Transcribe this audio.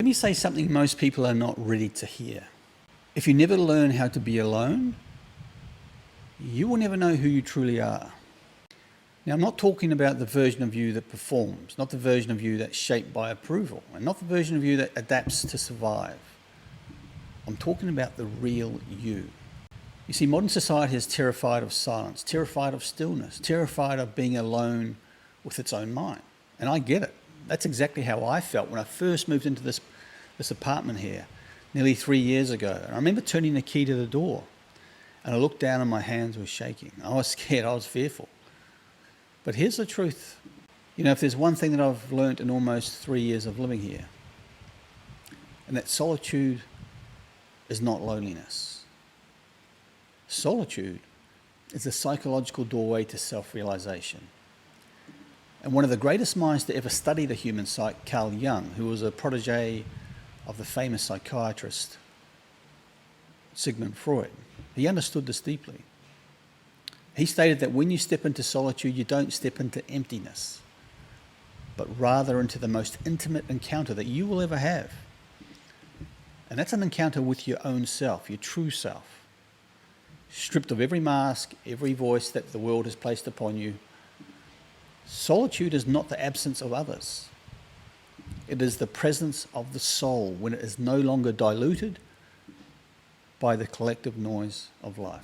Let me say something most people are not ready to hear. If you never learn how to be alone, you will never know who you truly are. Now, I'm not talking about the version of you that performs, not the version of you that's shaped by approval, and not the version of you that adapts to survive. I'm talking about the real you. You see, modern society is terrified of silence, terrified of stillness, terrified of being alone with its own mind. And I get it. That's exactly how I felt when I first moved into this apartment here nearly 3 years ago. And I remember turning the key to the door and I looked down and my hands were shaking. I was scared, I was fearful. But here's the truth. You know, if there's one thing that I've learnt in almost 3 years of living here, and that solitude is not loneliness. Solitude is a psychological doorway to self-realization. And one of the greatest minds to ever study the human psyche, Carl Jung, who was a protege of the famous psychiatrist Sigmund Freud, he understood this deeply. He stated that when you step into solitude, you don't step into emptiness, but rather into the most intimate encounter that you will ever have. And that's an encounter with your own self, your true self, stripped of every mask, every voice that the world has placed upon you. Solitude is not the absence of others. It is the presence of the soul when it is no longer diluted by the collective noise of life.